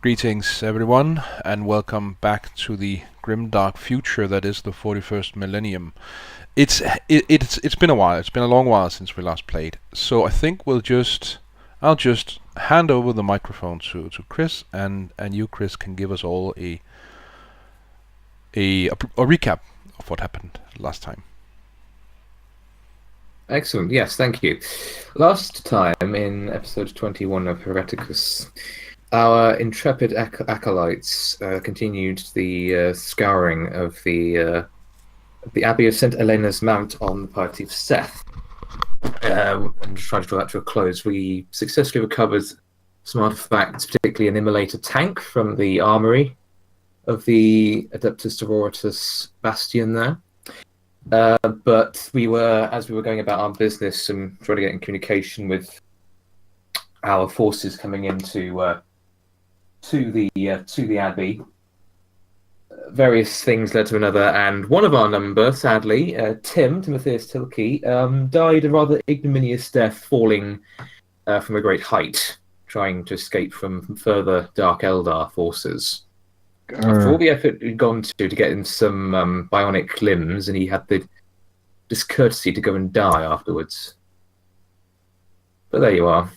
Greetings everyone, and welcome back to the grim dark future that is the 41st millennium. It's been a while. It's been a long while since we last played. So I think I'll just hand over the microphone to Chris, and you, Chris, can give us all a recap of what happened last time. Excellent. Yes, thank you. Last time in episode 21 of Hereticus, our intrepid acolytes continued the scouring of the Abbey of St. Helena's Mount on the party of Seth, and tried to draw that to a close. We successfully recovered some artifacts, particularly an immolator tank from the armory of the Adeptus Sororitas Bastion there. But as we were going about our business and trying to get in communication with our forces coming into to the Abbey, various things led to another, and one of our number, sadly, Timotheus Tilke, died a rather ignominious death, falling from a great height, trying to escape from further Dark Eldar forces. After all the effort he'd gone to get him some bionic limbs, and he had the discourtesy to go and die afterwards. But there you are.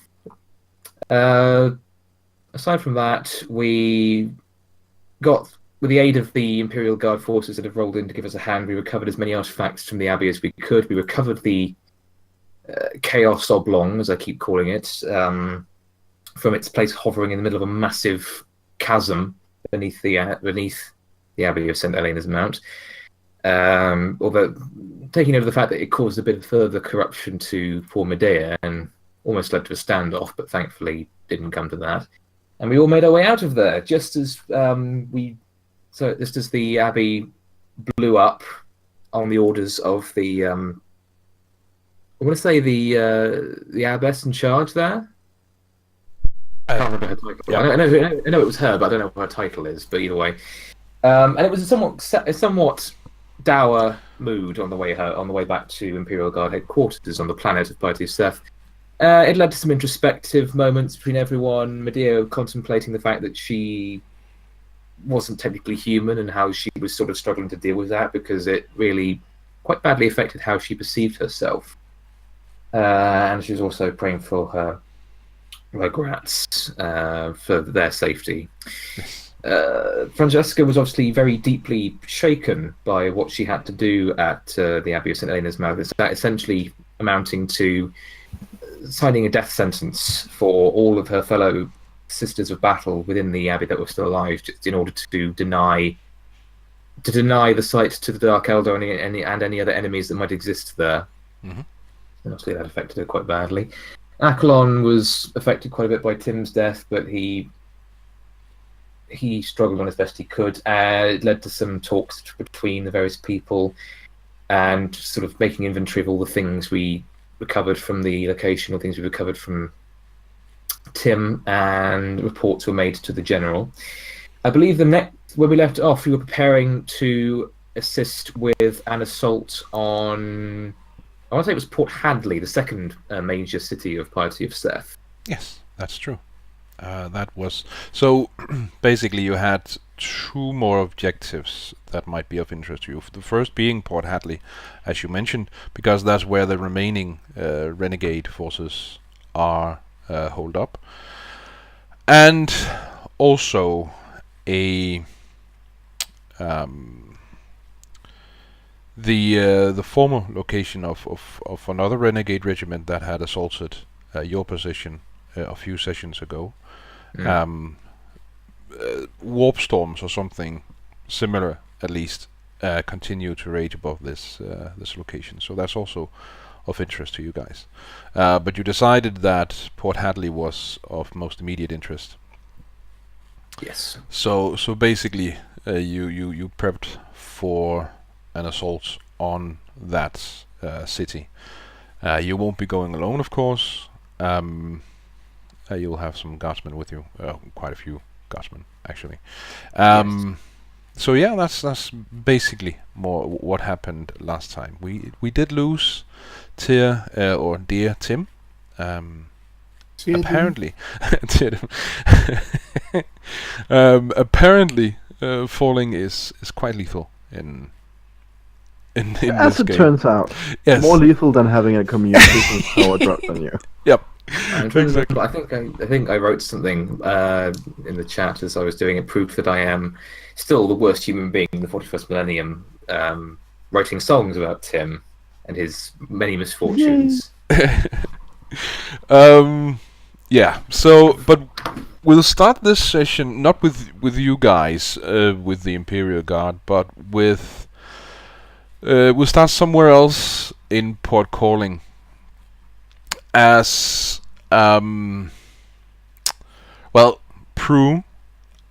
Aside from that, we got, with the aid of the Imperial Guard forces that have rolled in to give us a hand, we recovered as many artifacts from the Abbey as we could. We recovered the Chaos Oblong, as I keep calling it, from its place hovering in the middle of a massive chasm beneath the Abbey of St. Helena's Mount. Although taking over the fact that it caused a bit of further corruption to poor Medea and almost led to a standoff, but thankfully didn't come to that. And we all made our way out of there just as the Abbey blew up on the orders of the I want to say the abbess in charge there. I can't remember her title. Yeah. I know it was her, but I don't know what her title is. But either way, and it was a somewhat dour mood on the way back to Imperial Guard headquarters on the planet of Party of Seth. It led to some introspective moments between everyone. Medea contemplating the fact that she wasn't technically human and how she was sort of struggling to deal with that because it really quite badly affected how she perceived herself. And she was also praying for her regrets for their safety. Francesca was obviously very deeply shaken by what she had to do at the Abbey of St. Helena's Mount. It's essentially amounting to signing a death sentence for all of her fellow sisters of battle within the Abbey that were still alive, just in order to deny the sight to the Dark Eldar and any other enemies that might exist there. Mm-hmm. And obviously that affected her quite badly. Accolon was affected quite a bit by Tim's death, but he struggled on as best he could. It led to some talks between the various people and sort of making inventory of all the things we recovered from the location, or things we recovered from Tim, and reports were made to the general. I believe when we left off, we were preparing to assist with an assault on, I want to say it was Port Hadley, the second major city of Party of Seth. Yes, that's true. That was so. Basically, you had two more objectives that might be of interest to you. The first being Port Hadley, as you mentioned, because that's where the remaining renegade forces are holed up, and also the former location of another renegade regiment that had assaulted your position a few sessions ago. Warp storms or something similar, at least, continue to rage above this location. So that's also of interest to you guys. But you decided that Port Hadley was of most immediate interest. Yes. So basically, you prepped for an assault on that city. You won't be going alone, of course. You'll have some guardsmen with you, quite a few guardsmen actually. Yes. So yeah, that's basically more what happened last time. We did lose dear Tim. Apparently, Apparently, falling is quite lethal in As this it game. turns out, Yes. more lethal than having a communications tower dropped on you. Yep. I'm trying to Exactly. remember, I think I wrote something in the chat as I was doing it, proof that I am still the worst human being in the 41st millennium, writing songs about Tim and his many misfortunes. Yeah. So, but we'll start this session not with you guys, with the Imperial Guard, but with we'll start somewhere else in Port Calling. As well, Prue,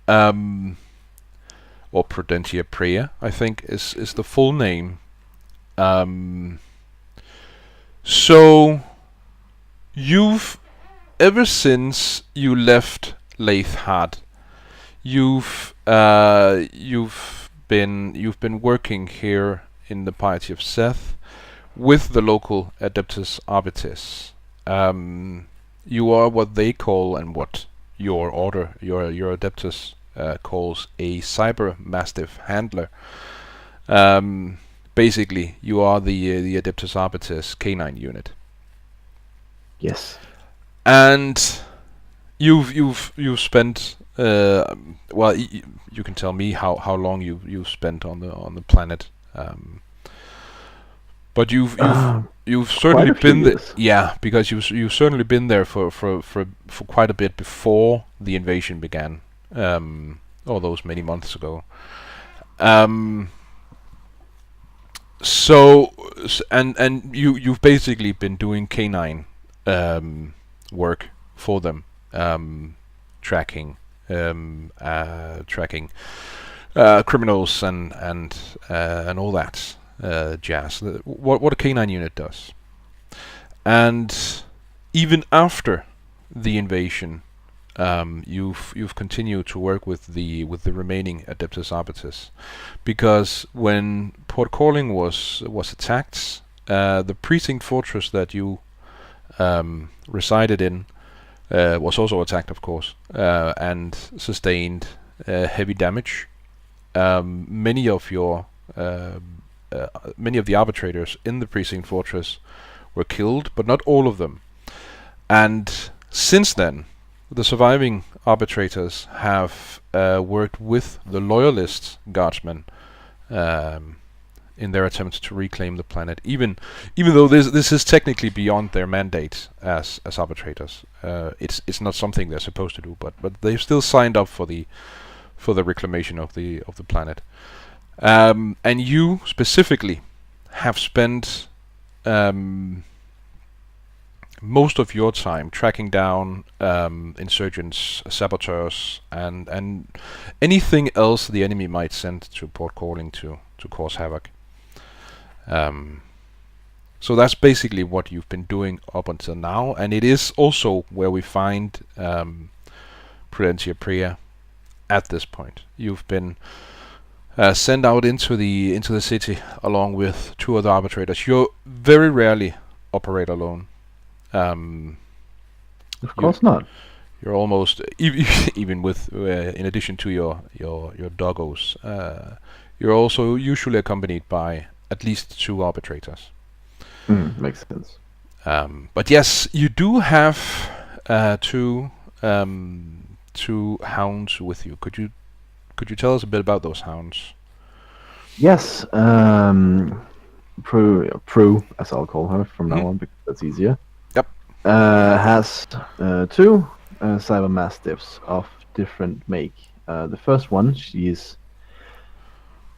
or Prudentia Prea, I think is the full name. So you've ever since you left Leithhad, you've been working here in the Piety of Seth with the local Adeptus Arbitis. You are what they call, and what your order, your Adeptus calls, a cyber mastiff handler. Basically, you are the Adeptus Arbitis canine unit. Yes. And you've spent well, you can tell me how long you've spent on the planet, but you've certainly been there. Yeah, because you've certainly been there for quite a bit before the invasion began, all those many months ago. So and you've basically been doing canine work for them, tracking criminals and all that jazz. What a canine unit does. And even after the invasion, you've continued to work with the remaining Adeptus Arbitis, because when Port Calling was attacked, the precinct fortress that you resided in was also attacked, of course, and sustained heavy damage. Many of the arbitrators in the precinct fortress were killed, but not all of them. And since then, the surviving arbitrators have worked with the loyalist guardsmen in their attempts to reclaim the planet, even though this is technically beyond their mandate as arbitrators. It's not something they're supposed to do, but they've still signed up for the reclamation of the planet. And you specifically have spent most of your time tracking down insurgents, saboteurs, and anything else the enemy might send to Port Calling to cause havoc. So that's basically what you've been doing up until now, and it is also where we find Prudentia Prea at this point. You've been sent out into the city along with 2 other arbitrators. You very rarely operate alone. Of course not. You're almost even with in addition to your doggos, you're also usually accompanied by at least 2 arbitrators. Makes sense. But yes, you do have 2 hounds with you. Could you tell us a bit about those hounds? Yes. Prue, as I'll call her from now on, because that's easier. Yep. Has 2 cyber mastiffs of different make. The first one, she's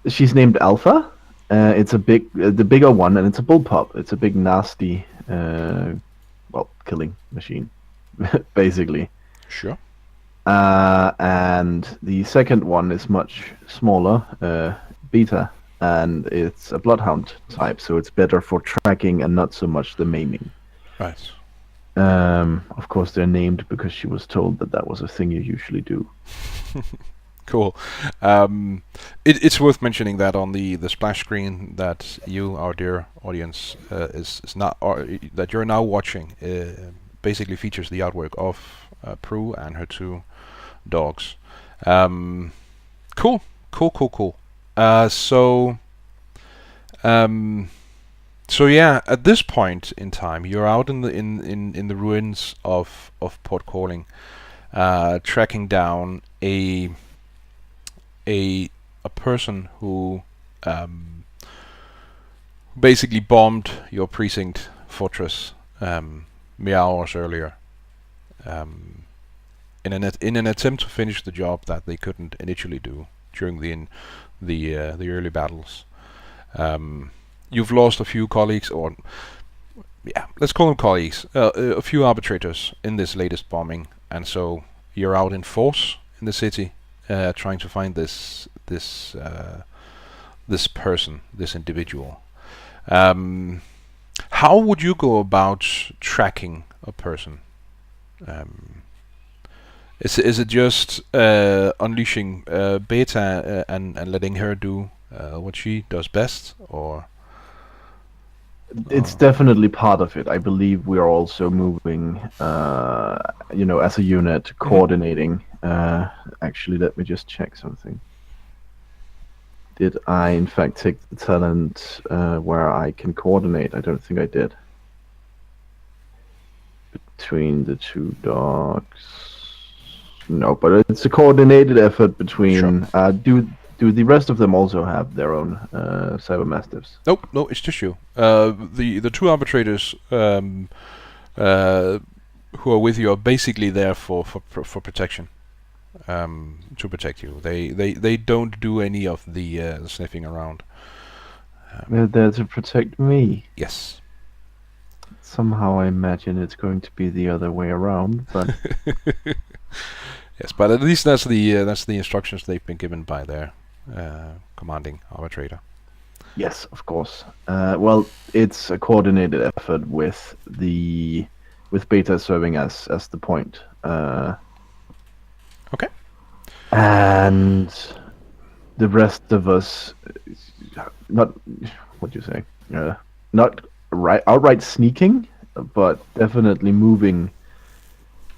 named Alpha. It's the bigger one, and it's a bullpup. It's a big, nasty, killing machine, basically. Sure. And the second one is much smaller, Beta, and it's a bloodhound type, so it's better for tracking and not so much the maiming. Right. Of course, they're named because she was told that was a thing you usually do. Cool. It's worth mentioning that on the splash screen that you, our dear audience, is not, or that you're now watching, basically features the artwork of Prue and her 2 dogs. Cool. So yeah, at this point in time, you're out in the ruins of Port Calling, tracking down a person who basically bombed your precinct fortress mere hours earlier, in an attempt to finish the job that they couldn't initially do during the early battles. You've lost a few colleagues, or let's call them colleagues, a few arbitrators in this latest bombing, and so you're out in force in the city, trying to find this person, this individual. How would you go about tracking a person? Is it just unleashing Beta and letting her do what she does best, or? It's definitely part of it. I believe we are also moving, as a unit, coordinating. Actually, let me just check something. Did I, in fact, take the talent where I can coordinate? I don't think I did. Between the two dogs. No, but it's a coordinated effort between. Sure. Do the rest of them also have their own cyber mastiffs? Nope, no, it's just you. The two arbitrators who are with you are basically there for protection, to protect you. They don't do any of the sniffing around. They're there to protect me. Yes. Somehow I imagine it's going to be the other way around, but. Yes, but at least that's the instructions they've been given by their commanding arbitrator. Yes, of course. Well, it's a coordinated effort with Beta serving as the point. Okay. And the rest of us, not what do you say? Not outright sneaking, but definitely moving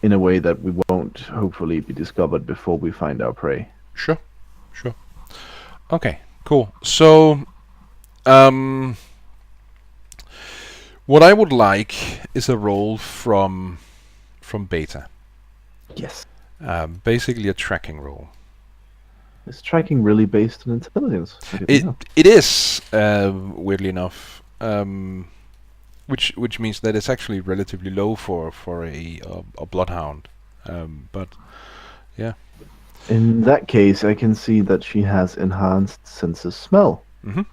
in a way that we won't hopefully be discovered before we find our prey. Sure. Okay, cool. So, what I would like is a roll from Beta. Yes. Basically a tracking roll. Is tracking really based on intelligence? It is, weirdly enough. Which means that it's actually relatively low for a bloodhound, but yeah. In that case, I can see that she has enhanced sense of smell. Mm-hmm.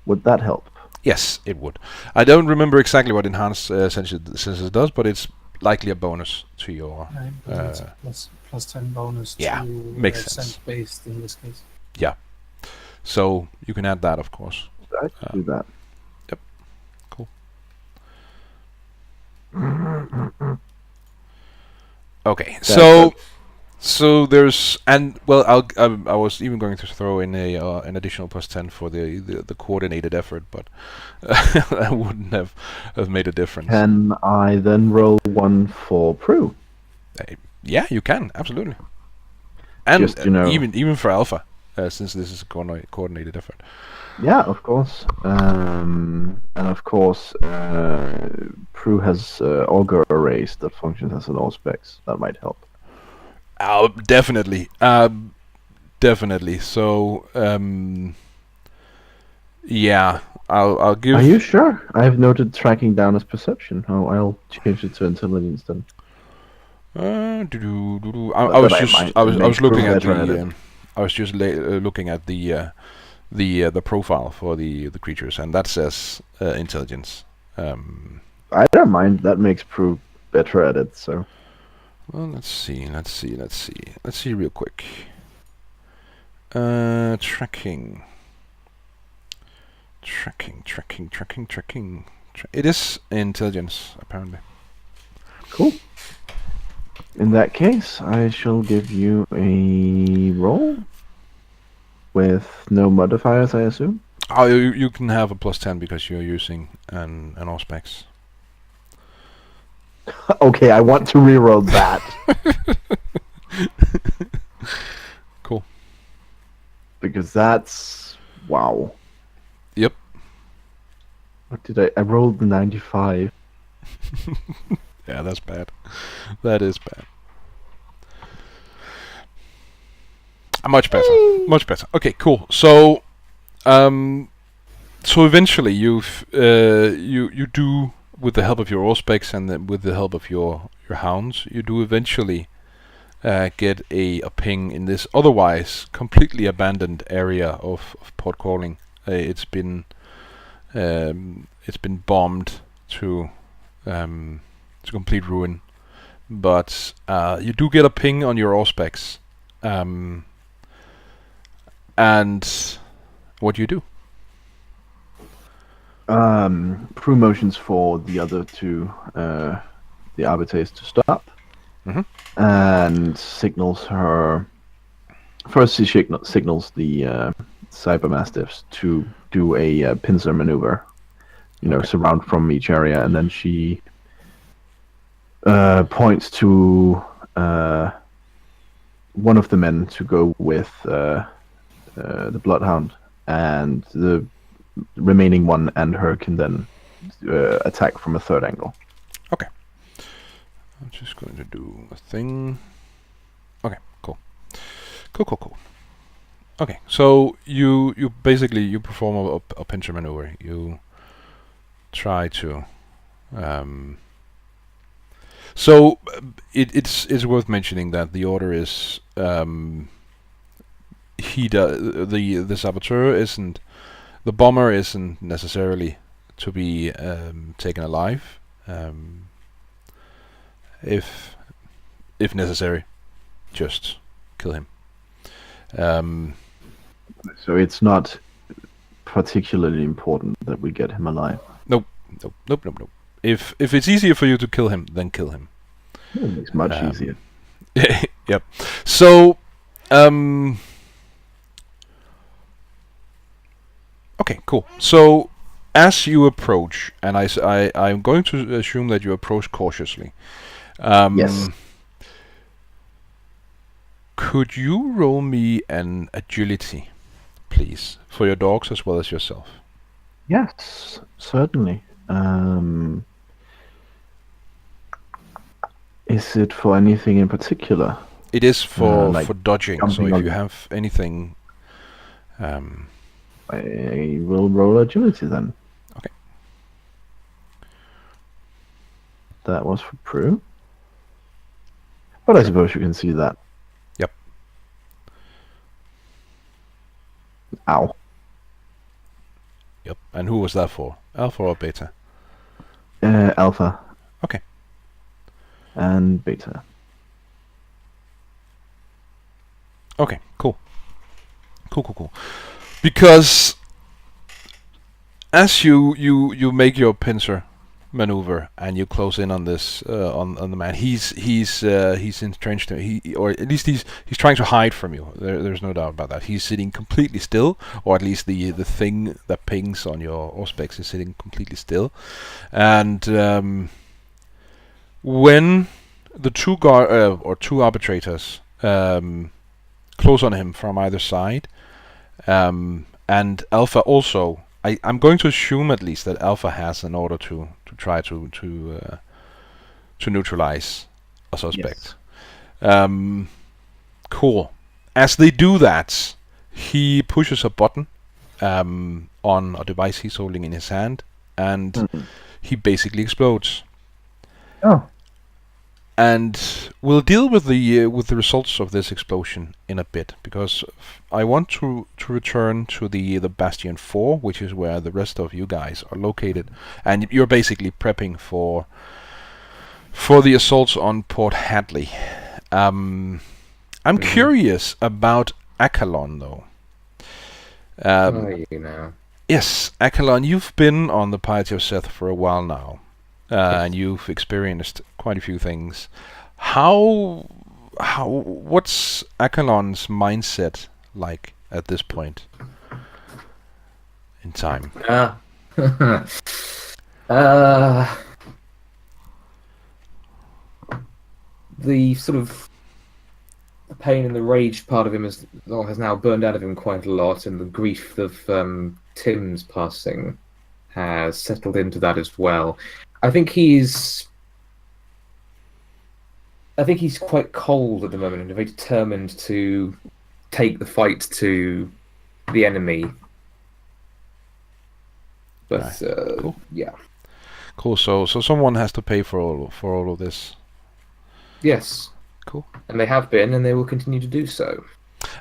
Would that help? Yes, it would. I don't remember exactly what enhanced senses does, but it's likely a bonus to your. It's plus 10 bonus. Yeah, to makes sense. Sense based in this case. Yeah, so you can add that, of course. I can do that. Yep. Cool. Okay, so there's, and well, I was even going to throw in an additional plus 10 for the coordinated effort, but that wouldn't have made a difference. Can I then roll one for Prue? Yeah, you can, absolutely. And just, even for Alpha, since this is a coordinated effort. Yeah, of course. And of course, Prue has Augur Erase that functions as an Auspex. That might help. Definitely. Definitely. So, yeah, I'll give. Are you sure? I have noted tracking down as perception. Oh, I'll change it to intelligence then. I was looking at the. I was just looking at the profile for the creatures, and that says intelligence. I don't mind. That makes Prue better at it. So. Well, let's see real quick. Tracking. It is intelligence, apparently. Cool. In that case, I shall give you a roll with no modifiers, I assume. Oh, you can have a plus 10 because you're using an Auspex. Okay, I want to reroll that. Cool. because that's wow. Yep. What did I rolled the 95. Yeah, that's bad. That is bad. Much better. Much better. Okay, cool. So, so eventually you do, with the help of your auspex and with the help of your hounds, you do eventually get a ping in this otherwise completely abandoned area of Port Calling. It's been bombed to complete ruin, but you do get a ping on your auspex, and what do you do? Crew motions for the other two, the arbiters to stop, and signals her. First, she signals the cyber mastiffs to do a pincer maneuver. Surround from each area, and then she points to one of the men to go with the bloodhound, and the remaining one and her can then attack from a third angle. Okay. I'm just going to do a thing. Okay, cool. Cool. Okay, so you basically perform a pincer maneuver. You try to so it's worth mentioning that the order is the saboteur isn't, the bomber isn't necessarily to be taken alive, if necessary, just kill him. So it's not particularly important that we get him alive. Nope. If it's easier for you to kill him, then kill him. It's much easier. Yep. So, okay, cool. So, as you approach, and I'm going to assume that you approach cautiously. Yes. Could you roll me an agility, please, for your dogs as well as yourself? Yes, certainly. Is it for anything in particular? It is for like dodging. So jumping if on- you have anything, I will roll agility then. Okay. That was for Prue. But I suppose you can see that. Yep. Ow. Yep. And who was that for? Alpha or beta? Alpha. Okay. And beta. Okay, cool. Cool. Because as you make your pincer maneuver and you close in on this on the man, he's entrenched. Or at least he's trying to hide from you. There's no doubt about that. He's sitting completely still, or at least the thing that pings on your auspex is sitting completely still. And when the two two arbitrators close on him from either side, and Alpha also, I'm going to assume at least that Alpha has an order to try to neutralize a suspect. Yes. Cool. As they do that, he pushes a button on a device he's holding in his hand, and he basically explodes. Oh. And we'll deal with the results of this explosion in a bit, because I want to return to the Bastion 4, which is where the rest of you guys are located, and you're basically prepping for the assaults on Port Hadley. I'm curious about Akalon, though. Yes, Akalon, you've been on the Piety of Seth for a while now. And you've experienced quite a few things. What's Akalon's mindset like at this point in time? The sort of the pain and the rage part of him has now burned out of him quite a lot, and the grief of Tim's passing has settled into that as well. I think he's quite cold at the moment and very determined to take the fight to the enemy. But Right. Cool. Yeah. Cool. So someone has to pay for all of this. Yes. Cool. And they have been, and they will continue to do so.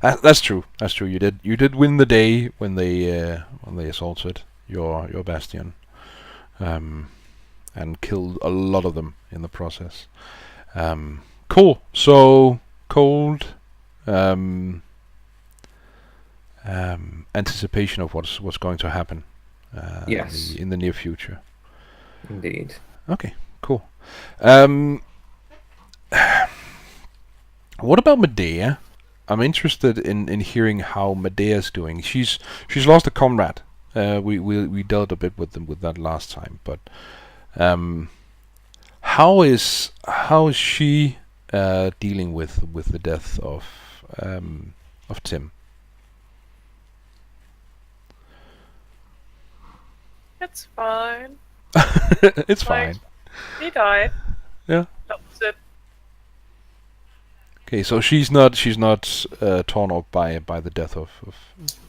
That's true. That's true. You did win the day when they assaulted your bastion, and killed a lot of them in the process. Cool. So cold. Anticipation of what's going to happen. Yes. In the near future. Indeed. Okay. Cool. What about Medea? I'm interested in hearing how Medea's doing. She's lost a comrade. We dealt a bit with that last time, but how is she dealing with the death of Tim? It's fine. It's Like, fine. he died. Yeah. That was it. Okay, so she's not torn up by the death of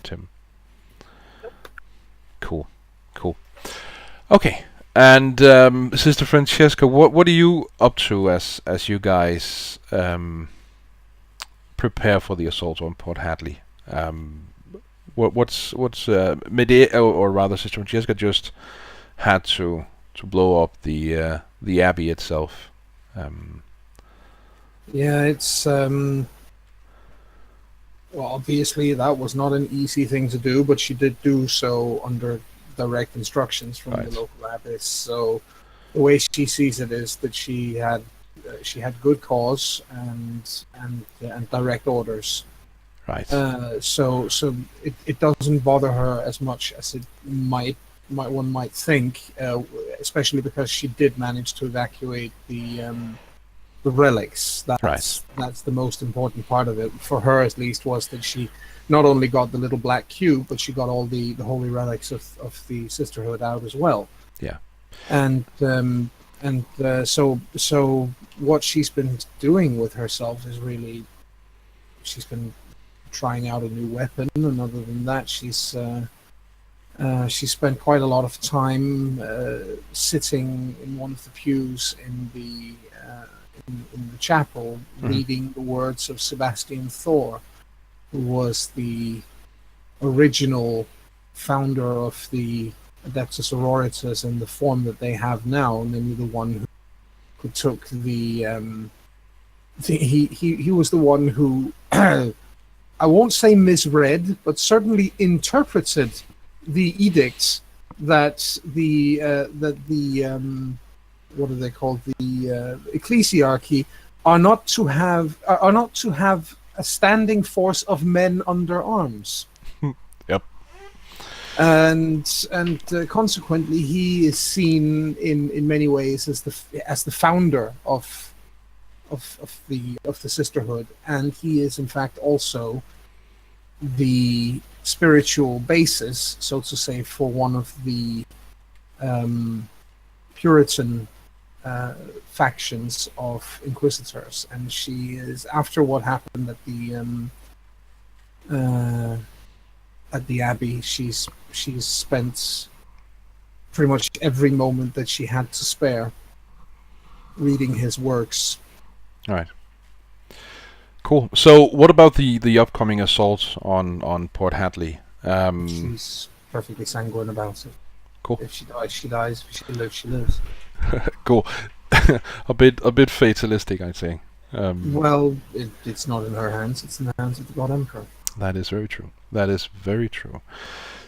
Tim. Cool. Okay, and Sister Francesca, what are you up to as you guys prepare for the assault on Port Hadley? What's Medea, or rather Sister Francesca just had to blow up the abbey itself. Yeah, it's well, obviously that was not an easy thing to do, but she did do so under direct instructions from Right. the local abbess. So the way she sees it is that she had good cause and direct orders. Right. So it doesn't bother her as much as it one might think, especially because she did manage to evacuate the relics. That's the most important part of it for her, at least, was that she not only got the little black cube, but she got all the holy relics of the sisterhood out as well. Yeah. And so what she's been doing with herself is really, she's been trying out a new weapon, and other than that, she spent quite a lot of time sitting in one of the pews in the chapel, reading the words of Sebastian Thor, who was the original founder of the Adeptus Sororitas in the form that they have now, namely the one who took the he was the one who I won't say misread, but certainly interpreted the edicts that the what are they called, the ecclesiarchy are not to have a standing force of men under arms. Yep. And consequently, he is seen in many ways as the founder of the sisterhood, and he is in fact also the spiritual basis, so to say, for one of the Puritan factions of inquisitors. And she is, after what happened at the abbey, she's spent pretty much every moment that she had to spare reading his works. All right. Cool. So, what about the upcoming assault on Port Hadley? She's perfectly sanguine about it. Cool. If she dies, she dies. If she lives, she lives. Cool. a bit fatalistic, I'd say. Well, it's not in her hands. It's in the hands of the God Emperor. That is very true. That is very true.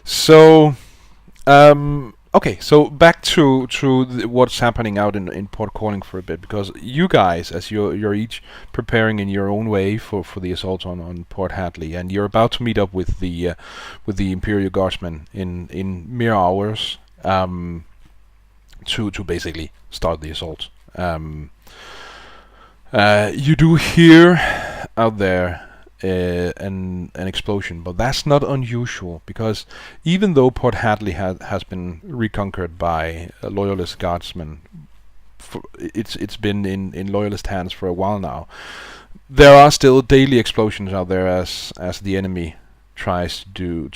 So, okay. So back to what's happening out in Port Calling for a bit, because you guys, as you're each preparing in your own way for the assault on Port Hadley, and you're about to meet up with the Imperial Guardsmen in mere hours, to basically start the assault. You do hear out there an explosion, but that's not unusual, because even though Port Hadley has been reconquered by loyalist guardsmen, it's been in loyalist hands for a while now. There are still daily explosions out there as the enemy tries to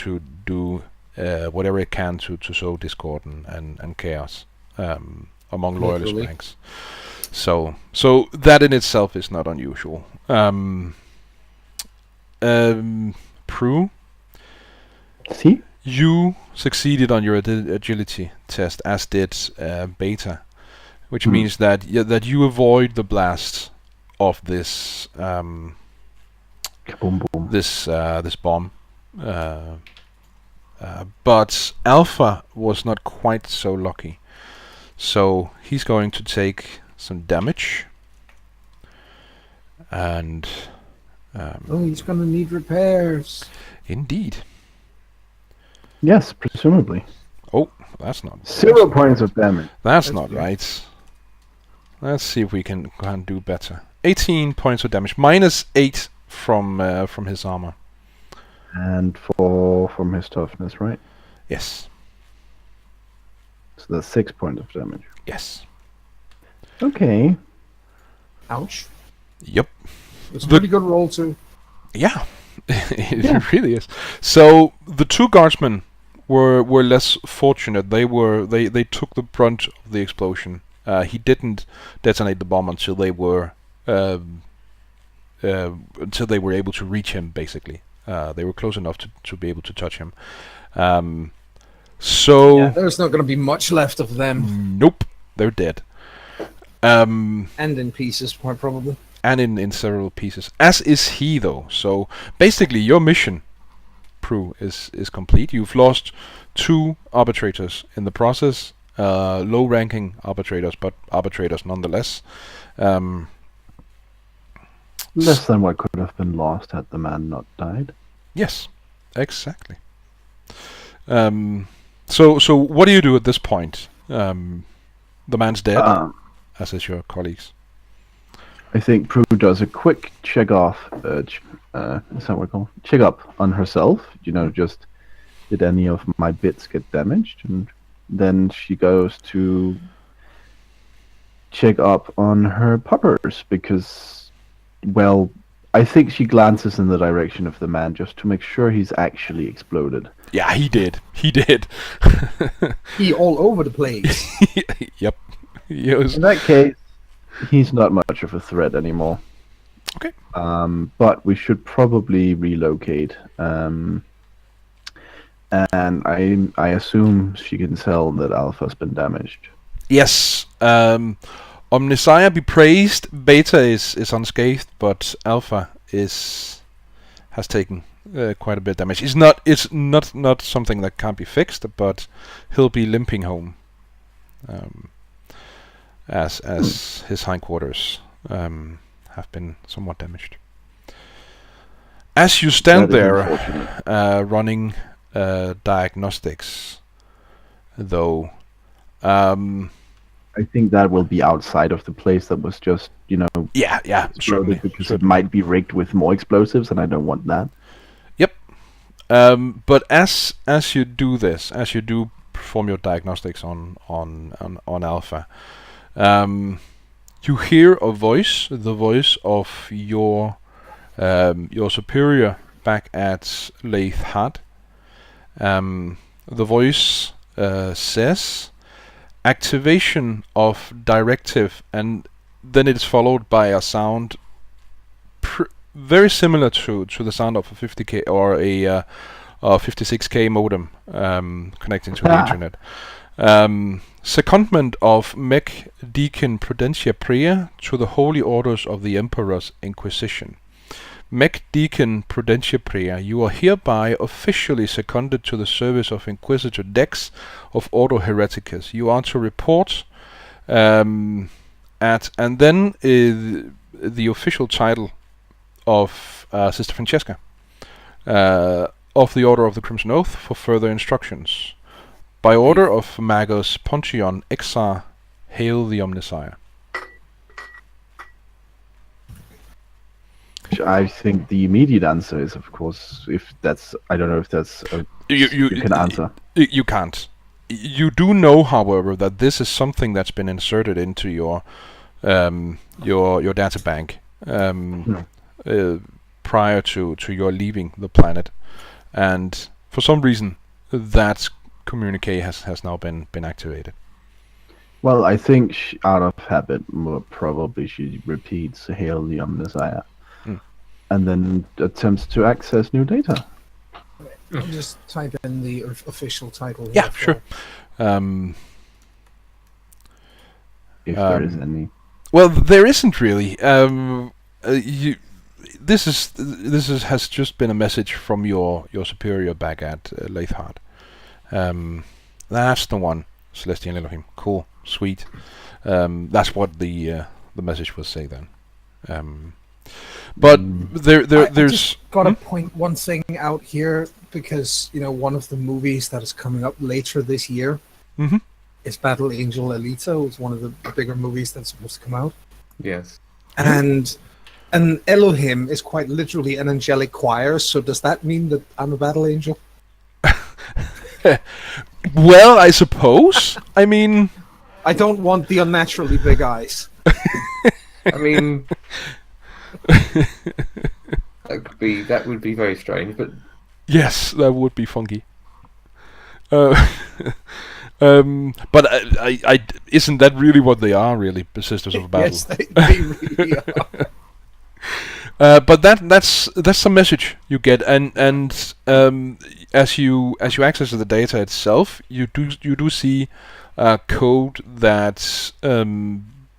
do whatever it can to sow discord and chaos among loyalist Literally. ranks. So that in itself is not unusual. Prue, See? you succeeded on your agility test, as did Beta, which means that you avoid the blast of this Kaboom boom. this bomb. But Alpha was not quite so lucky, so he's going to take some damage, and Oh, he's gonna need repairs. indeed. Yes, presumably. Oh, that's not 0 points of damage. That's That's not good. right. Let's see if we can do better. 18 points of damage, -8 from his armor. And 4 from his toughness, right? Yes, So that's 6 points of damage. yes, Okay. Ouch. yep. It's a pretty good roll too. Yeah, it really is. So the two guardsmen were less fortunate. They took the brunt of the explosion. He didn't detonate the bomb until they were able to reach him. Basically, they were close enough to be able to touch him. So Yeah, there's not gonna be much left of them, nope, they're dead. and in pieces, quite probably. And in several pieces, as is he, though. So basically your mission, Prue, is complete. You've lost 2 arbitrators in the process, low ranking arbitrators, but arbitrators nonetheless. Less than what could have been lost had the man not died. Yes, exactly. So what do you do at this point? The man's dead, as is your colleagues. I think Prue does a quick check off, is that what we call it? Check up on herself. Just did any of my bits get damaged? And then she goes to check up on her puppers because, well, I think she glances in the direction of the man just to make sure he's actually exploded. Yeah, he did. He did. He all over the place. Yep. He was- In that case, he's not much of a threat anymore. Okay. But we should probably relocate. And I assume she can tell that Alpha's been damaged. Yes. Omnissiah be praised. Beta is unscathed, but Alpha has taken quite a bit of damage. It's not something that can't be fixed, but he'll be limping home. As his hindquarters have been somewhat damaged. As you stand That is there unfortunate. running diagnostics, though, I think that will be outside of the place that was just, yeah, exploded certainly, because certainly. it might be rigged with more explosives, and I don't want that. Yep. But as you do this, as you do perform your diagnostics on Alpha, you hear a voice, the voice of your superior back at Leith Had. The voice says activation of directive, and then it is followed by a sound very similar to the sound of a 50k or a 56k modem connecting to the internet. Secondment of Mech Deacon Prudentia Pria to the Holy Orders of the Emperor's Inquisition. Mech Deacon Prudentia Pria, you are hereby officially seconded to the service of Inquisitor Dex of Ordo Hereticus. You are to report and then the official title of Sister Francesca of the Order of the Crimson Oath for further instructions. By order of Magus Pontion Exar, hail the Omnissiah. I think the immediate answer is, of course, if that's. I don't know if that's. You can answer. You can't. You do know, however, that this is something that's been inserted into your data bank prior to your leaving the planet, and for some reason that communique has now been activated. Well, I think out of habit, probably she repeats "Hail the Omnissiah," and then attempts to access new data. I'll just type in the official title. Yeah, sure. If there is any. Well, there isn't really. This has just been a message from your superior back at Leithard. That's the one, Celestial Elohim. Cool, sweet. That's what the message will say then. But there's just got to point one thing out here, because one of the movies that is coming up later this year is Battle Angel Alita. It's one of the bigger movies that's supposed to come out. Yes. And an Elohim is quite literally an angelic choir. So does that mean that I'm a battle angel? Well, I suppose. I mean, I don't want the unnaturally big eyes. I mean, that would be very strange, but yes, that would be funky. But I isn't that really what they are? Really, the Sisters of Battle. Yes, they really are. But that's the message you get, and as you access the data itself, you do see code that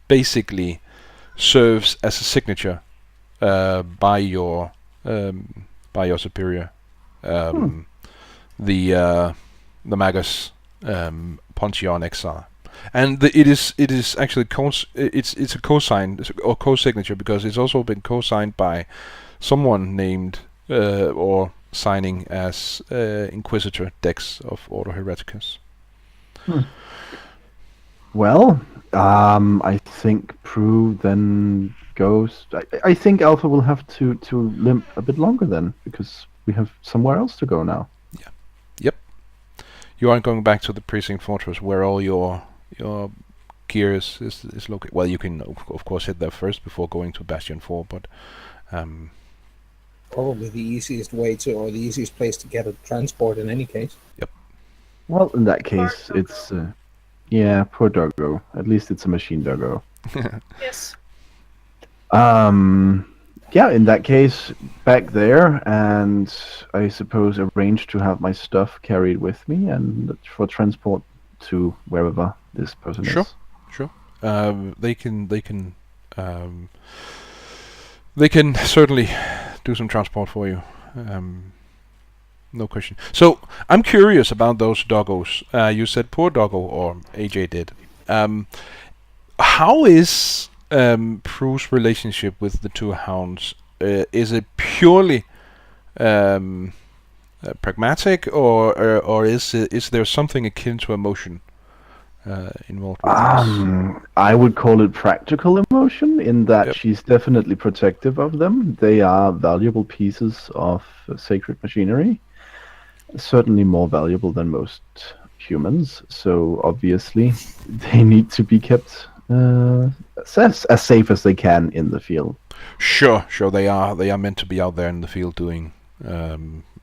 basically serves as a signature by your superior, the Magus Ponchion XR. And it is actually it's a co-sign or co-signature, because it's also been co-signed by someone named or signing as Inquisitor Dex of Ordo Hereticus. Well, I think Prue then goes. I think Alpha will have to limp a bit longer then, because we have somewhere else to go now. Yeah. Yep. You aren't going back to the Precinct Fortress where all your gear is located. Well, you can of course hit there first before going to Bastion 4, but probably the easiest way to, or the easiest place to get a transport in any case. Yep. Well, in that case, it's poor doggo. At least it's a machine doggo. Yes. Yeah, in that case, back there, and I suppose arrange to have my stuff carried with me and for transport to wherever this person is. Sure. They can certainly do some transport for you. No question. So I'm curious about those doggos. You said poor doggo, or AJ did. How is Prue's relationship with the two hounds? Is it purely pragmatic, or is there something akin to emotion involved with this? I would call it practical emotion, in that she's definitely protective of them. They are valuable pieces of sacred machinery, certainly more valuable than most humans, so obviously they need to be kept as safe as they can in the field. Sure, they are meant to be out there in the field doing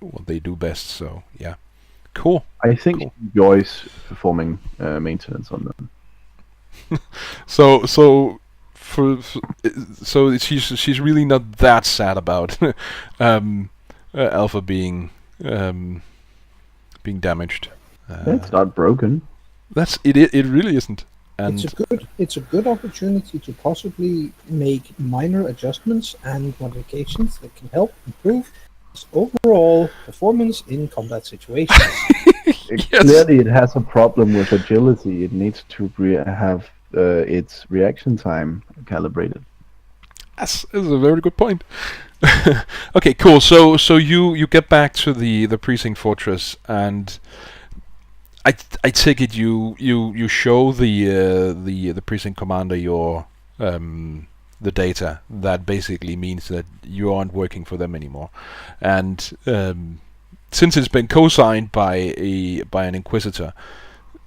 what they do best, so yeah. Cool. I think she enjoys performing maintenance on them. So she's really not that sad about Alpha being damaged. It's not broken. It really isn't. And it's a good opportunity to possibly make minor adjustments and modifications that can help improve its overall performance in combat situations. Clearly, it has a problem with agility. It needs to have its reaction time calibrated. That's a very good point. Okay, cool. So you get back to the Precinct Fortress, and I take it you show the Precinct Commander your the data, that basically means that you aren't working for them anymore. And since it's been co-signed by an Inquisitor,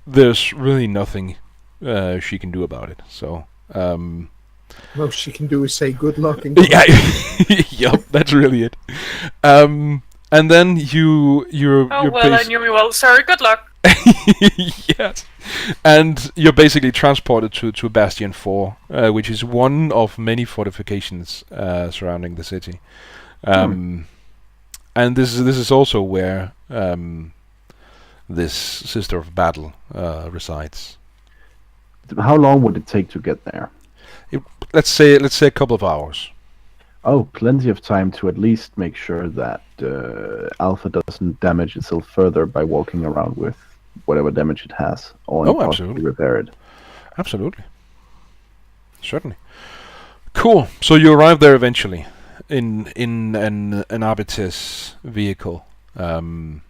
there's really nothing she can do about it. So Most she can do is say good luck. And yeah, yep, that's really it. And then you're Oh, well, I knew me well. Sorry, good luck. yes, and you're basically transported to Bastion 4, which is one of many fortifications surrounding the city. And this is also where this Sister of Battle resides. How long would it take to get there? Let's say a couple of hours. Oh, plenty of time to at least make sure that Alpha doesn't damage itself further by walking around with whatever damage it has, or possibly absolutely. repair it. Absolutely. Certainly. Cool. So you arrive there eventually in an Arbites vehicle. And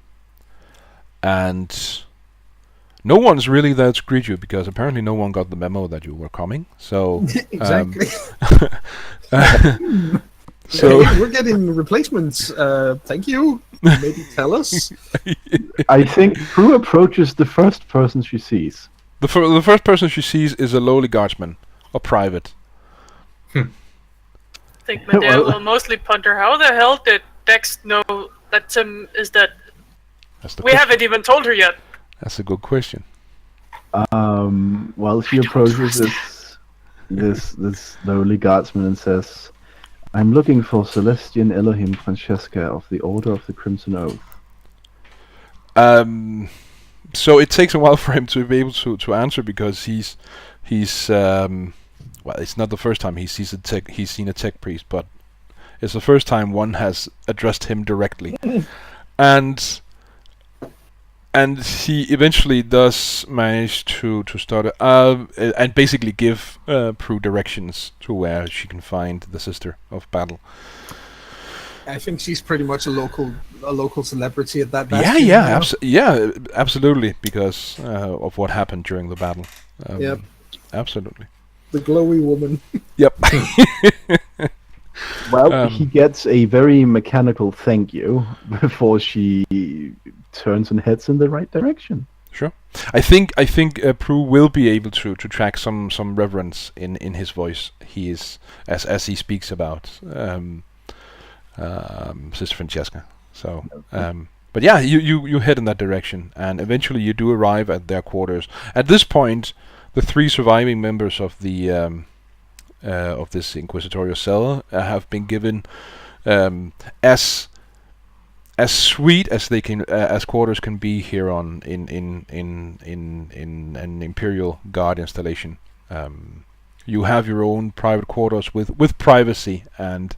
no one's really there to greet you, because apparently no one got the memo that you were coming. So exactly. so Hey, we're getting replacements. Thank you. Maybe tell us. I think Prue approaches the first person she sees. the first person she sees is a lowly guardsman or private. I think Medea Well- will mostly ponder how the hell did Dex know that Tim is dead? That's the We question. haven't even told her yet. Uh, That's a good question. Well, she don't approaches trust this lowly guardsman and says, "I'm looking for Celestian Elohim Francesca of the Order of the Crimson Oath." So it takes a while for him to be able to answer, because he's well, it's not the first time he's seen a tech priest, but it's the first time one has addressed him directly. And he eventually does manage to start and basically give Prue directions to where she can find the Sister of Battle. I think she's pretty much a local celebrity at that. Yeah, bastion yeah, now. absolutely, because of what happened during the battle. Yep. Absolutely. The glowy woman. Yep. Well, he gets a very mechanical thank you before she turns and heads in the right direction. Sure. I think Prue will be able to track some reverence in his voice. He is as he speaks about Sister Francesca. So, but yeah, you head in that direction, and eventually you do arrive at their quarters. At this point, the 3 surviving members of the of this inquisitorial cell have been given as sweet as they can, as quarters can be here on in an Imperial Guard installation. You have your own private quarters with privacy, and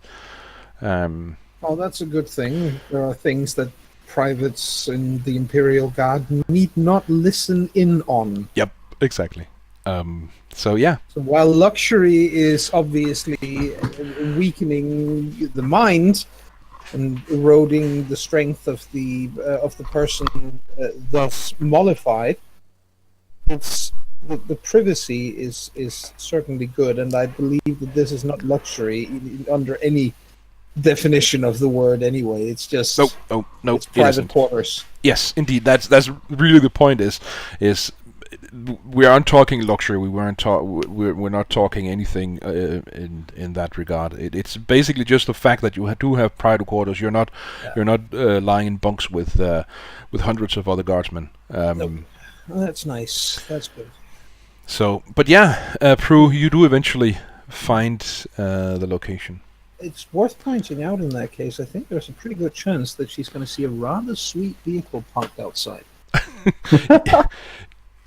Oh, that's a good thing. There are things that privates in the Imperial Guard need not listen in on. yep, exactly. So yeah, So while luxury is obviously weakening the mind and eroding the strength of the person, thus mollified, it's the privacy is certainly good, and I believe that this is not luxury under any definition of the word. Anyway, it's just no, it's it private isn't. quarters. Yes, indeed. That's really the point. Is we aren't talking luxury. We're not talking anything in that regard. It's basically just the fact that you do have private quarters. You're not lying in bunks with hundreds of other guardsmen. Well, that's nice. That's good. So, but yeah, Prue, you do eventually find the location. It's worth pointing out in that case, I think there's a pretty good chance that she's going to see a rather sweet vehicle parked outside.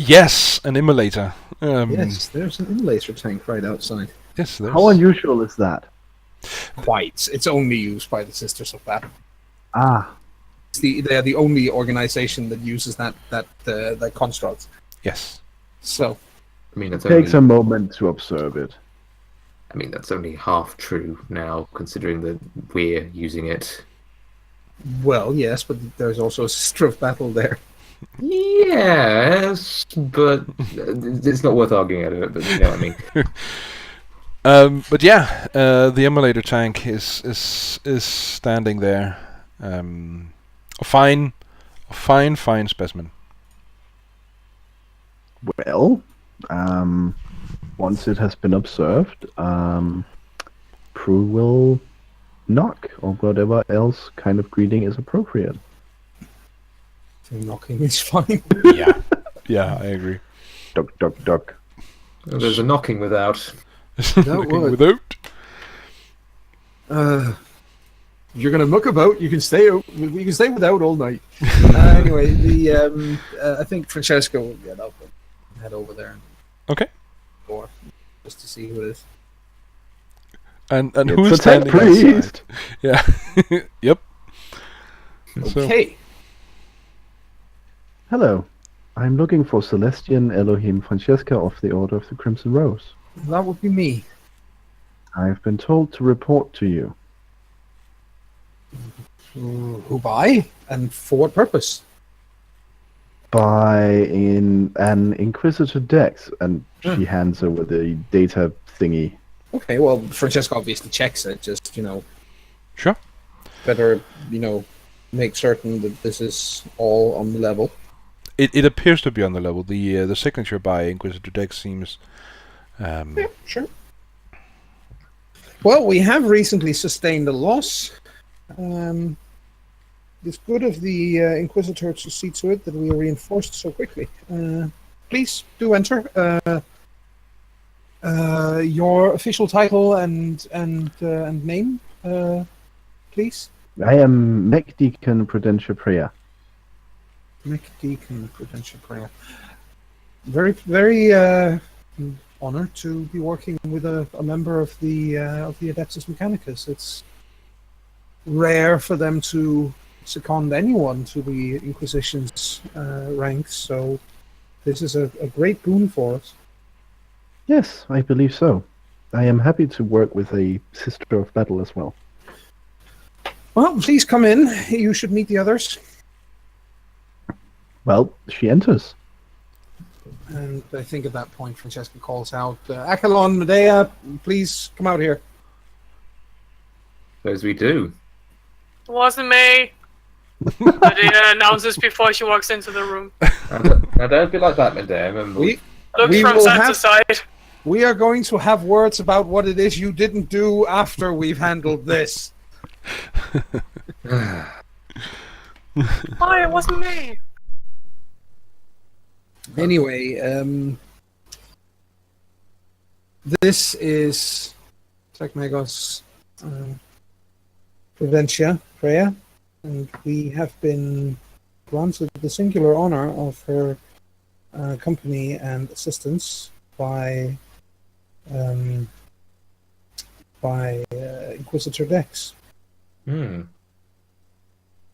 Yes, an immolator. Yes, there's an immolator tank right outside. Yes, there's. How unusual is that? Quite. It's only used by the Sisters of Battle. Ah, They're the only organization that uses that construct. Yes. So, I mean, that's takes only, a moment to observe it. I mean, that's only half true now, considering that we're using it. well, yes, but there's also a Sister of Battle there. Yes, but it's not worth arguing at it. But you know what I mean. But yeah, the emulator tank is standing there. A fine specimen. Well, once it has been observed, Prue will knock or whatever else kind of greeting is appropriate. So knocking is fine. Yeah, I agree. Duck, duck, duck. Well, there's a knocking without. Looking would. without. You're gonna muck about. You can stay out. You can stay without all night. Anyway, I think Francesco will get up and head over there. Okay. Or just to see who it is. And It's who's a standing tech priest. outside? Yeah. Yep. So, Okay. Hello. I'm looking for Celestian Elohim Francesca of the Order of the Crimson Rose. That would be me. I've been told to report to you. Who by and for what purpose? By an Inquisitor Dex, and she hands over the data thingy. Okay, well, Francesco obviously checks it. Just sure. better make certain that this is all on the level. It appears to be on the level. The signature by Inquisitor Dex seems. Yeah, sure. Well, we have recently sustained a loss. It's good of the Inquisitor to see to it that we are reinforced so quickly. Please do enter. Your official title and name, please. I am Mech Deacon Prudentia Priya. Deacon Prudential Prayer. Very, very honored to be working with a member of the Adeptus Mechanicus. It's rare for them to second anyone to the Inquisition's ranks, so this is a great boon for us. Yes, I believe so. I am happy to work with a Sister of Battle as well. Well, please come in. You should meet the others. Well, she enters. And I think at that point, Francesca calls out, Achelon, Medea, please come out here. Those we do. Wasn't me. Medea announces before she walks into the room. Now don't be like that, Medea. Remember. Looks We from will side have- to side. We are going to have words about what it is you didn't do after we've handled this. Oh, it wasn't me. Anyway, this is Tecmagos Prudentia Freya, and we have been granted the singular honor of her company and assistance by Inquisitor Dex.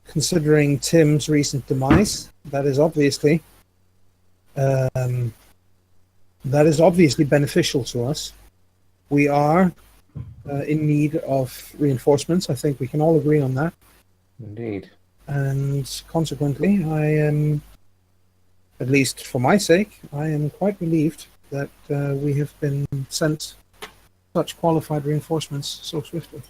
Considering Tim's recent demise, that is obviously beneficial to us. We are in need of reinforcements. I think we can all agree on that. Indeed. And consequently, I am, at least for my sake, I am quite relieved that we have been sent such qualified reinforcements so swiftly.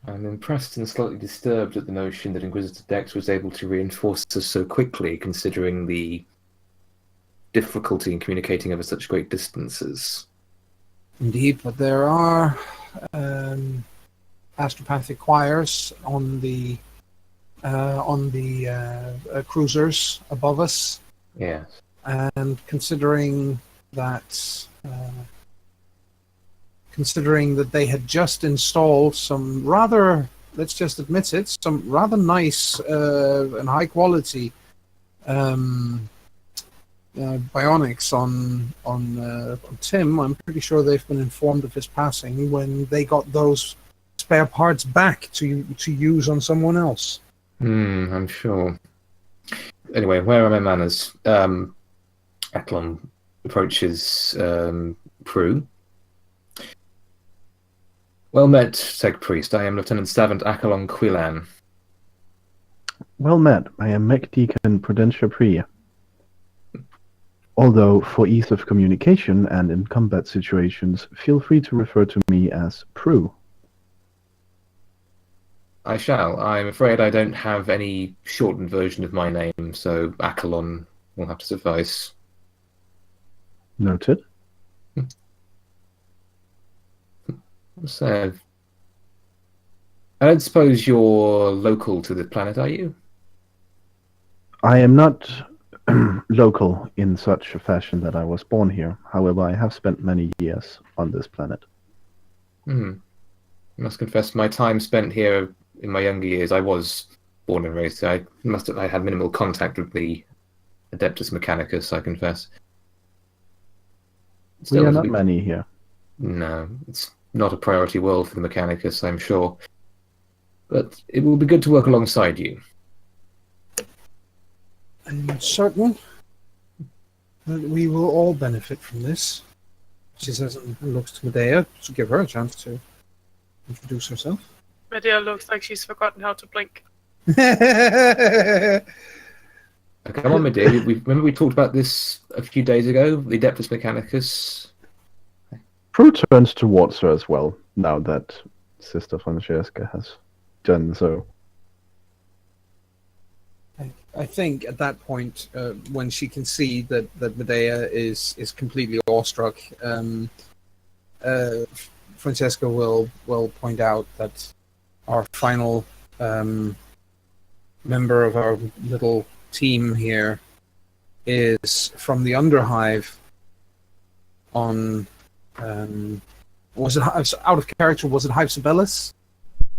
I'm impressed and slightly disturbed at the notion that Inquisitor Dex was able to reinforce us so quickly, considering the difficulty in communicating over such great distances. Indeed, but there are astropathic choirs on the cruisers above us, Yes. and considering that they had just installed some rather, let's just admit it, some rather nice and high quality bionics on Tim, I'm pretty sure they've been informed of his passing when they got those spare parts back to use on someone else. I'm sure. Anyway, where are my manners? Athlon approaches Prue. Well met, Seg Priest. I am Lieutenant Savant Achelon Quillan. Well met. I am Mech Deacon Prudentia Priya. Although, for ease of communication and in combat situations, feel free to refer to me as Prue. I shall. I'm afraid I don't have any shortened version of my name, so Accolon will have to suffice. Noted. So, I don't suppose you're local to the planet, are you? I am not local in such a fashion that I was born here. However, I have spent many years on this planet. I must confess, my time spent here in my younger years, I was born and raised here. I had minimal contact with the Adeptus Mechanicus, I confess. We are as not we- many here. No, it's not a priority world for the Mechanicus, I'm sure. But it will be good to work alongside you. I'm certain that we will all benefit from this. She says and looks to Medea to give her a chance to introduce herself. Medea looks like she's forgotten how to blink. Come on, Medea. Remember we talked about this a few days ago? The Adeptus Mechanicus. Prue turns towards her as well, now that Sister Francesca has done so. I think at that point, when she can see that Medea is completely awestruck, Francesca will point out that our final member of our little team here is from the Underhive. On was it out of character? Was it Hive Sibelius?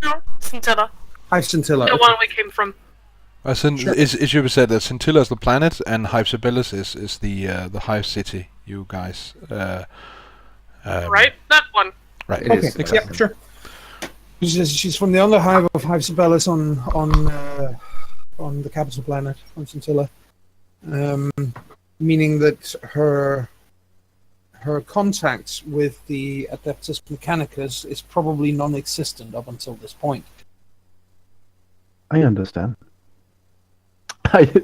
No, Scintilla. Hive Scintilla. The Okay. one we came from. Sure. It should be said that Scintilla is the planet and Hypsibilis is the Hive city. You guys, Right? That one. right? It Okay, is. yeah, sure. She's from the Underhive of Hive Sibelius on the capital planet, on Scintilla. Meaning that her contact with the Adeptus Mechanicus is probably non-existent up until this point. I understand.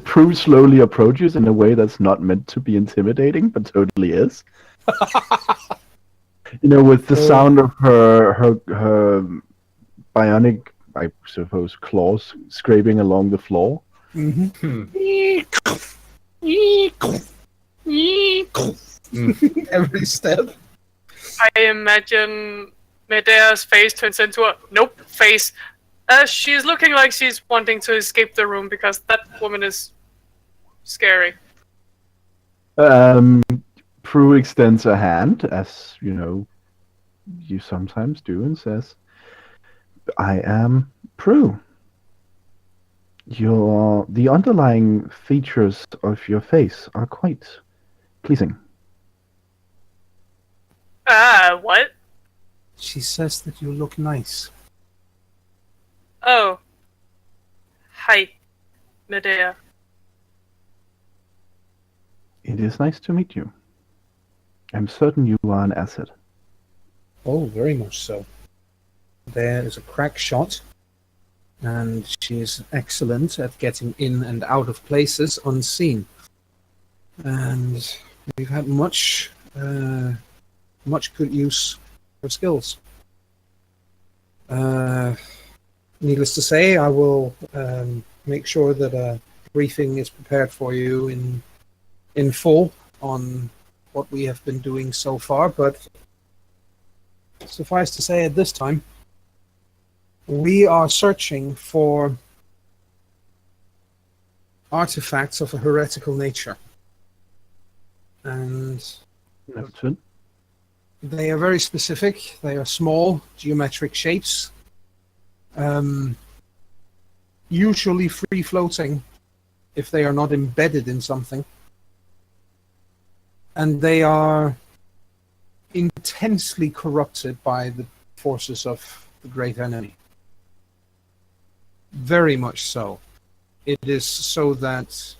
Prue slowly approaches in a way that's not meant to be intimidating, but totally is. With the sound of her bionic, I suppose, claws scraping along the floor. Mm-hmm. Hmm. Every step. I imagine Medea's face turns into a nope face. She's looking like she's wanting to escape the room because that woman is scary. Prue extends a hand, as you sometimes do, and says, "I am Prue. The underlying features of your face are quite pleasing." What? She says that you look nice. Oh. Hi, Medea. It is nice to meet you. I'm certain you are an asset. Oh, very much so. There is a crack shot, and she is excellent at getting in and out of places unseen. And we've had much good use of her skills. Needless to say, I will make sure that a briefing is prepared for you in full on what we have been doing so far, but suffice to say at this time, we are searching for artifacts of a heretical nature. And Noted. they are very specific. They are small, geometric shapes. Usually free-floating if they are not embedded in something. And they are intensely corrupted by the forces of the great enemy. Very much so. It is so that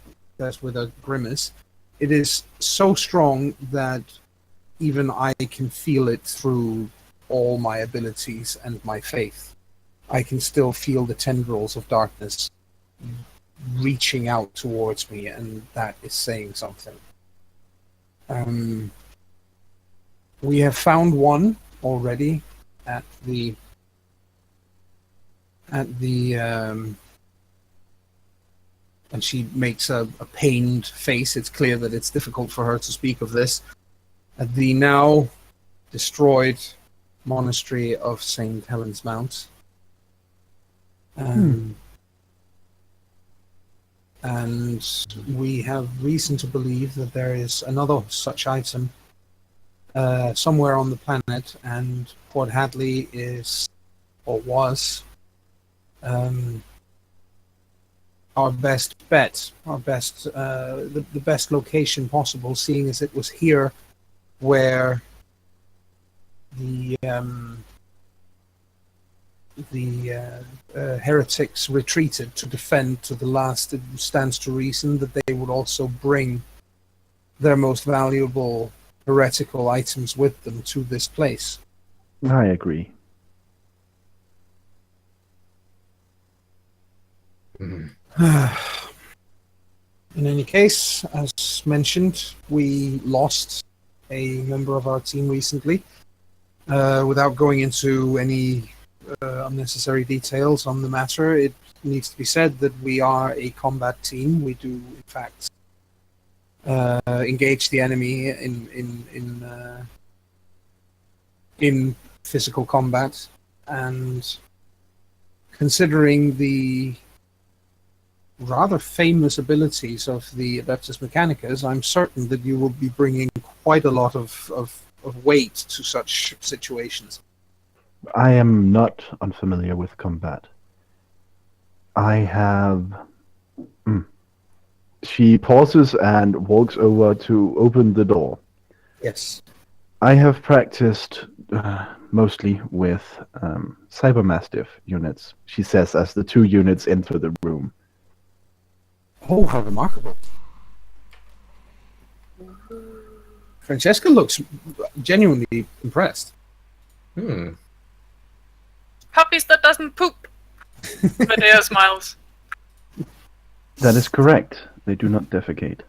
with a grimace, it is so strong that even I can feel it through all my abilities and my faith. I can still feel the tendrils of darkness reaching out towards me, and that is saying something. We have found one already at the and she makes a pained face. It's clear that it's difficult for her to speak of this. At the now destroyed monastery of St. Helen's Mount. And we have reason to believe that there is another such item somewhere on the planet, and Port Hadley is, or was, our best bet, the best location possible, seeing as it was here where the heretics retreated to defend to the last. It stands to reason that they would also bring their most valuable heretical items with them to this place. I agree. Mm. In any case, as mentioned, we lost a member of our team recently. Without going into any unnecessary details on the matter, it needs to be said that we are a combat team. We do, in fact, engage the enemy in physical combat, and considering the rather famous abilities of the Adeptus Mechanicus, I'm certain that you will be bringing quite a lot of weight to such situations. I am not unfamiliar with combat. I have... She pauses and walks over to open the door. Yes. I have practiced mostly with Cybermastiff units, she says as the two units enter the room. Oh, how remarkable. Francesca looks genuinely impressed. Puppies that doesn't poop. Medea smiles. That is correct. They do not defecate.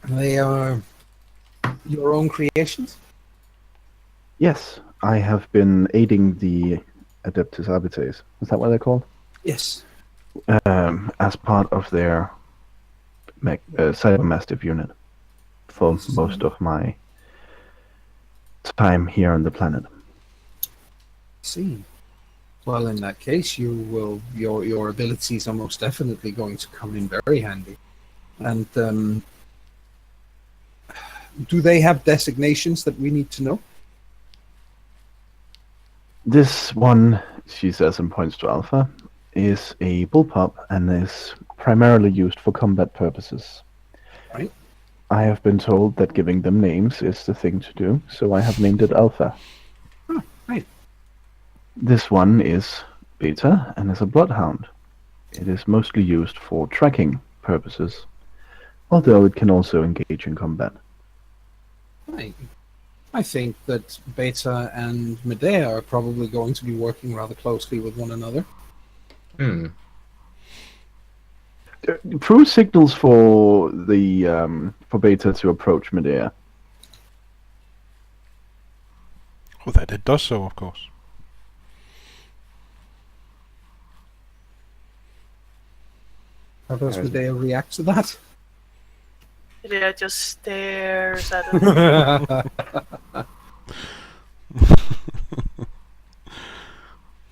They are your own creations? Yes, I have been aiding the Adeptus Arbites. Is that what they're called? Yes. As part of their Cybermastiff unit for most of my time here on the planet. See. Well, in that case, you will your abilities are most definitely going to come in very handy. And do they have designations that we need to know? This one, she says and points to Alpha, is a bullpup and is primarily used for combat purposes. Right. I have been told that giving them names is the thing to do, so I have named it Alpha. Oh, right. This one is Beta and is a bloodhound. It is mostly used for tracking purposes, although it can also engage in combat. Right. I think that Beta and Medea are probably going to be working rather closely with one another. Prue signals for the for Beta to approach Medea. Oh, that it does so, of course. How does Medea react to that? Medea just stares at him.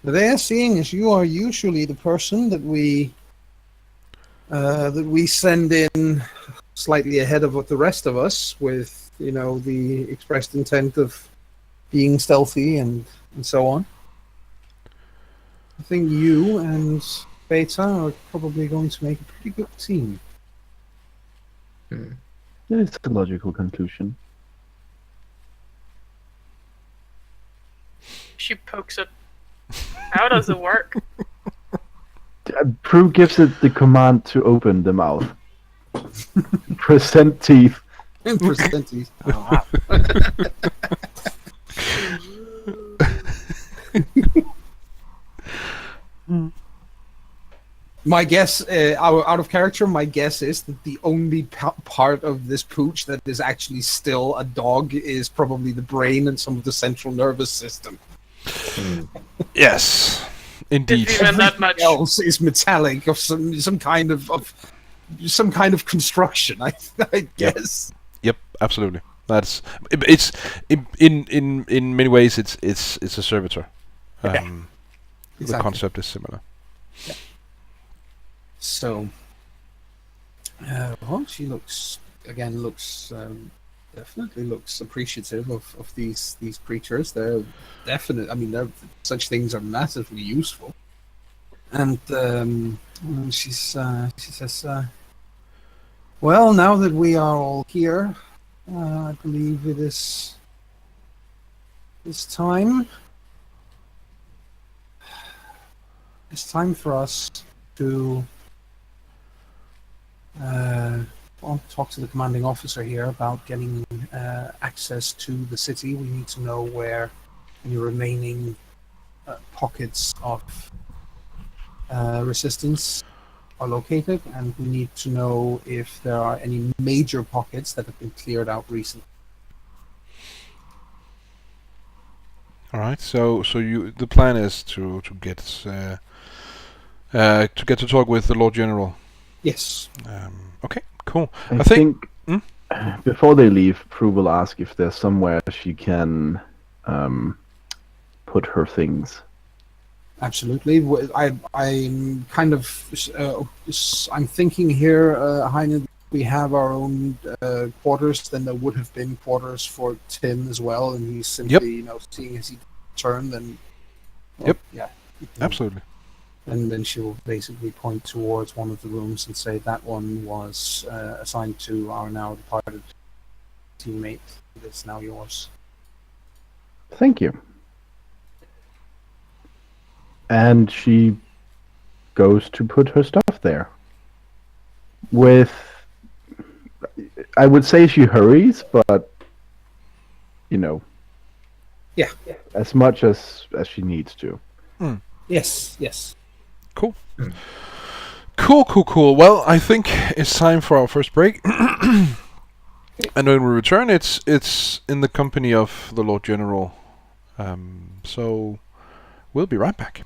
Medea, seeing as you are usually the person that we send in slightly ahead of the rest of us, with the expressed intent of being stealthy and so on. I think you and Beta are probably going to make a pretty good team. It's a logical conclusion. She pokes it. How does it work? Prue gives it the command to open the mouth. Present teeth. Percentage. My guess, out of character, my guess is that the only part of this pooch that is actually still a dog is probably the brain and some of the central nervous system. Yes, indeed. If even that Everything much. else is metallic of some kind of construction. I guess. Yep, absolutely. It's in many ways it's a servitor. The Exactly. concept is similar. So, well, she definitely looks appreciative of these creatures. They're definite. I mean, such things are massively useful. And she says, "Well, now that we are all here, I believe it's time. It's time for us to." I'll talk to the commanding officer here about getting access to the city. We need to know where any remaining pockets of resistance are located, and we need to know if there are any major pockets that have been cleared out recently. All right. So the plan is to get to talk with the Lord General. Yes. Okay. Cool. I think before they leave, Prue will ask if there's somewhere she can put her things. Absolutely. I'm kind of I'm thinking here, Heine, we have our own quarters. Then there would have been quarters for Tim as well, and he's simply seeing as he turned and. Well, Yep. Yeah. Absolutely. And then she will basically point towards one of the rooms and say that one was assigned to our now departed teammate. It's now yours. Thank you. And she goes to put her stuff there. I would say she hurries, but Yeah. as much as she needs to. Yes. Cool. Cool. Well, I think it's time for our first break. And when we return, it's in the company of the Lord General. So we'll be right back.